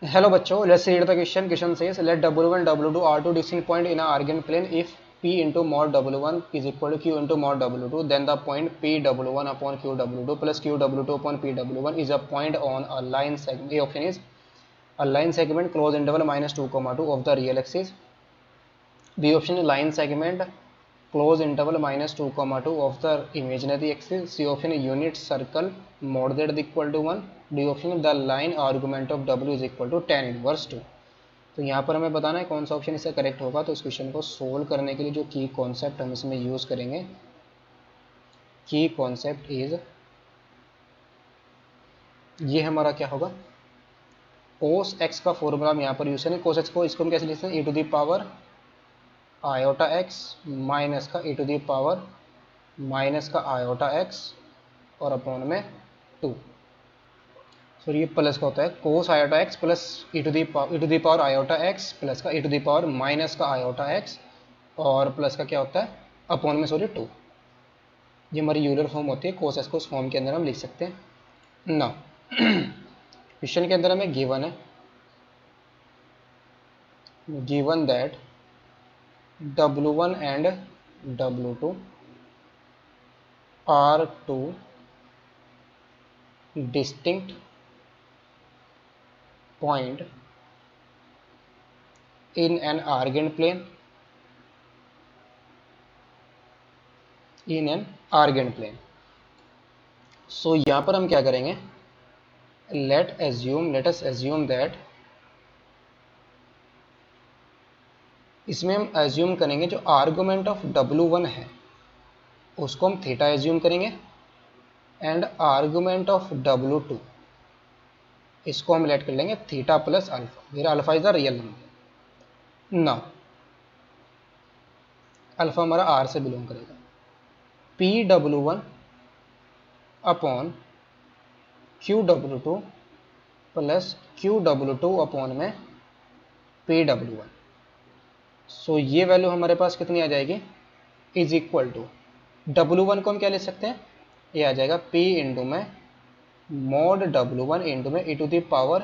Hello बच्चों, let's read the question. Question says let W1 W2 are two distinct point in a Argand plane. If P into mod W1 is equal to Q into mod W2, then the point P W1 upon Q W2 plus Q W2 upon P W1 is a point on a line segment. A option is a line segment close interval minus 2 comma 2 of the real axis. B option is line segment close interval minus 2 comma 2 of the imaginary axis. C option is unit circle mod z is equal to 1. D option is the line argument of W is equal to tan inverse 2. तो यहाँ पर हमें बताना है कौन सा option इसका correct होगा। तो इस क्वेश्चन को सोल्व करने के लिए जो की कॉन्सेप्ट हम इसमें यूज करेंगे, की कॉन्सेप्ट इज, ये हमारा क्या होगा, कोस एक्स का फॉर्मूला हम यहाँ पर यूज करेंगे। कोस एक्स को इसको हम कैसे लिखते हैं, e to the power iota x minus का e to the power minus का आयोटा एक्स और अपॉन में 2। सो ये प्लस का होता है cos iota x plus e to the power iota x plus का e to the power minus का आयोटा एक्स और प्लस का क्या होता है अपॉन में 2। ये हमारी यूलर फॉर्म होती है। कोस एक्स को उस फॉर्म के अंदर हम लिख सकते हैं ना। क्वेश्चन के अंदर हमें गिवन है, given that W1 and W2 are two distinct point in an Argand plane, in an Argand plane. So यहाँ पर हम क्या करेंगे, let us assume that, इसमें हम एज्यूम करेंगे जो आर्गुमेंट ऑफ W1 है उसको हम थीटा एज्यूम करेंगे एंड आर्गुमेंट ऑफ W2 इसको हम लेट कर लेंगे theta plus alpha, where alpha is the real number. ना अल्फा हमारा आर से बिलोंग करेगा। PW1 upon QW2 plus QW2 upon में PW1। सो ये वैल्यू हमारे पास कितनी आ जाएगी, इज इक्वल टू W1 को हम क्या ले सकते हैं, ये आ जाएगा P इंटू में मोड W1 इंटू में e to the power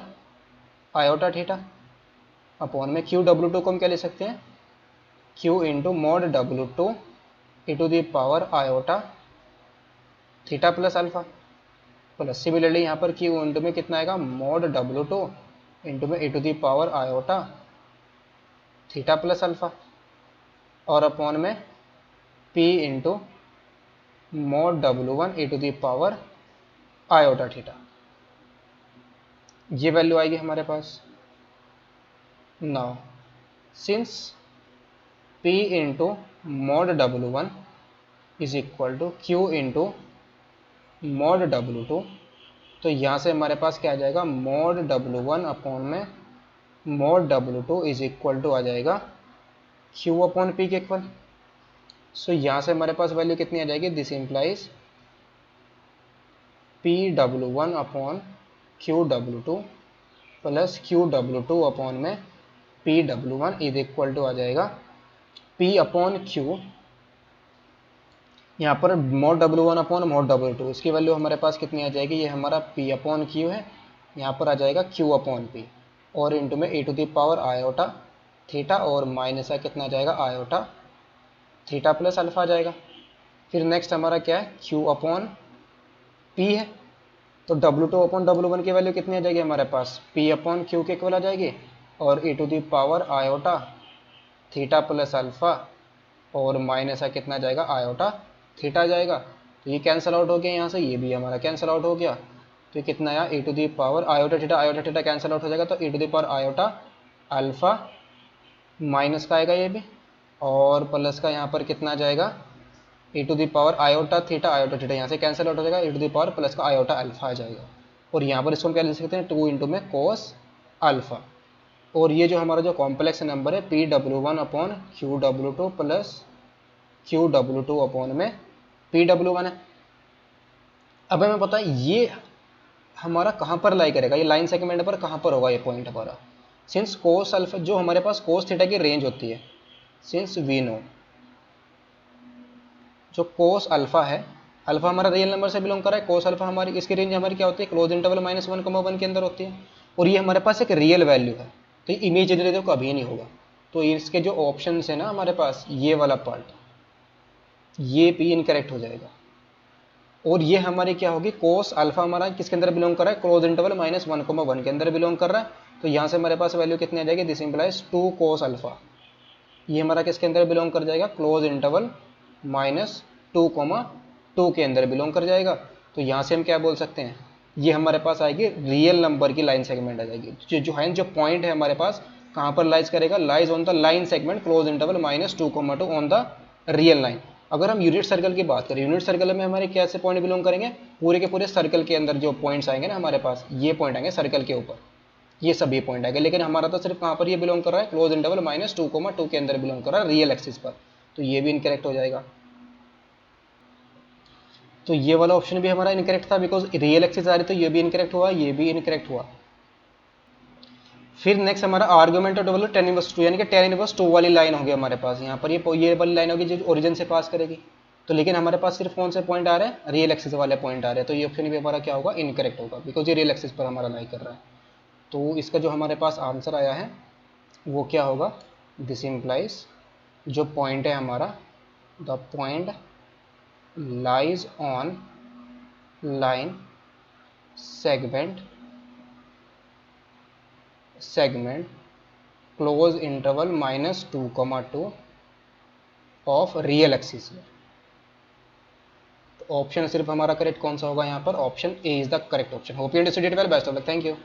iota theta upon में QW2 को हम क्या ले सकते हैं, Q into mode W2 e to the power iota theta plus alpha plus similarly यहाँ पर Q इंटू में कितना आएगा, मोड W2 इंटू में e to the power iota theta plus alpha और अपॉन में P into mode W1 e to the power iota theta. ये value आएगी हमारे पास। Now since P into mode W1 is equal to Q into mode W2, तो यहाँ से हमारे पास क्या आ जाएगा, मोड W1 अपॉन में mode W2 is equal to आ जाएगा Q अपॉन P के इक्वल। सो यहाँ से हमारे पास वैल्यू कितनी आ जाएगी, this implies PW1 upon QW2 plus QW2 upon में PW1 इज इक्वल टू आ जाएगा P अपॉन Q, यहाँ पर mode W1 upon mode W2, इसकी वैल्यू हमारे पास कितनी आ जाएगी, ये हमारा P अपॉन Q है, यहाँ पर आ जाएगा Q अपॉन P और इंटू में e to the power iota theta और माइनस का कितना आ जाएगा आयोटा थीटा प्लस अल्फा आ जाएगा। फिर नेक्स्ट हमारा क्या है, Q अपॉन P है, तो W2 अपॉन W1 की वैल्यू कितनी आ जाएगी हमारे पास, P अपॉन Q के इक्वल आ जाएगी और e to the power iota theta plus alpha और माइनस का कितना जाएगा आयोटा थीटा आ जाएगा। तो ये कैंसिल आउट हो गया यहाँ से, ये भी हमारा कैंसिल आउट हो गया। तो ये कितना आया, e to the power iota theta cancel out हो जाएगा, तो e to the power iota alpha minus का आएगा ये भी और प्लस का यहाँ पर कितना आ जाएगा, e to the power iota theta यहाँ से कैंसिल आउट हो जाएगा, e to the power plus का आयोटा अल्फा आ जाएगा और यहाँ पर इसको हम क्या लिख सकते हैं, 2 इंटू में कोस अल्फा। और ये जो हमारा जो कॉम्प्लेक्स नंबर है PW1 upon QW2 plus QW2 upon में PW1 है। अब हमें पता है ये हमारा कहाँ पर लाई करेगा, ये लाइन सेगमेंट पर कहाँ पर होगा ये पॉइंट हमारा, सिंस कोस अल्फा जो हमारे पास कोस थीटा की रेंज होती है, सिंस वी नो जो कोस अल्फा है, अल्फा हमारा रियल नंबर से बिलोंग कर रहा है, कोस अल्फा हमारी इसकी रेंज हमारी क्या होती है, क्लोज इंटरवल -1, 1 के अंदर होती है। और ये हमारे पास एक रियल वैल्यू है, तो ये इमेजिनरी तो कभी नहीं होगा। तो इसके जो ऑप्शन है ना हमारे पास, ये वाला पार्ट, ये भी इनकरेक्ट हो जाएगा। और ये हमारी क्या होगी, कोस अल्फा हमारा किसके अंदर बिलोंग कर रहा है, क्लोज इंटरवल -1,1 के अंदर बिलोंग कर रहा है। तो यहाँ से हमारे पास वैल्यू कितनी आ जाएगी, दिस इंप्लाइज 2 कोस अल्फा। ये हमारा किसके अंदर बिलोंग कर जाएगा, क्लोज इंटरवल -2,2 के अंदर बिलोंग कर जाएगा। तो यहाँ से हम क्या बोल सकते हैं, ये हमारे पास आएगी रियल नंबर की लाइन सेगमेंट आ जाएगी। जो पॉइंट है हमारे पास कहाँ पर लाइज करेगा, lies on the line segment close interval -2,2 on the real line. अगर हम यूनिट सर्कल की बात करें, यूनिट सर्कल में हमारे कैसे पॉइंट बिलोंग करेंगे, पूरे के पूरे सर्कल के अंदर जो पॉइंट्स आएंगे ना हमारे पास, ये पॉइंट आएंगे सर्कल के ऊपर, ये सभी पॉइंट आएंगे। लेकिन हमारा तो सिर्फ कहाँ पर ये बिलोंग कर रहा है, क्लोज इंटरवल -2,2 के अंदर बिलोंग कर रहा है रियल एक्सिस पर। तो ये भी इनकरेक्ट हो जाएगा। तो ये वाला ऑप्शन भी हमारा इनकरेक्ट था, बिकॉज रियल एक्सिस आ रही, तो ये भी इनकरेक्ट हुआ, ये भी इनकरेक्ट हुआ। फिर नेक्स्ट हमारा argument of double tan inverse 2, यानी कि tan इनवर्स 2 वाली लाइन होगी हमारे पास यहाँ पर, ये वाली लाइन होगी जो ओरिजिन से पास करेगी। तो लेकिन हमारे पास सिर्फ कौन से पॉइंट आ रहे हैं, रियल एक्सिस वाले पॉइंट आ रहे हैं। तो ये ऑप्शन भी हमारा क्या होगा, इनकरेक्ट होगा, बिकॉज ये रियल एक्सिस पर हमारा लाई कर रहा है। तो इसका जो हमारे पास आंसर आया है वो क्या होगा, दिस इम्प्लाइज, जो पॉइंट है हमारा, the point lies on line segment close interval -2,2 of real axis में। तो ऑप्शन सिर्फ हमारा करेक्ट कौन सा होगा यहाँ पर, option A is the correct option. Hope you understood it well, best of luck, thank you.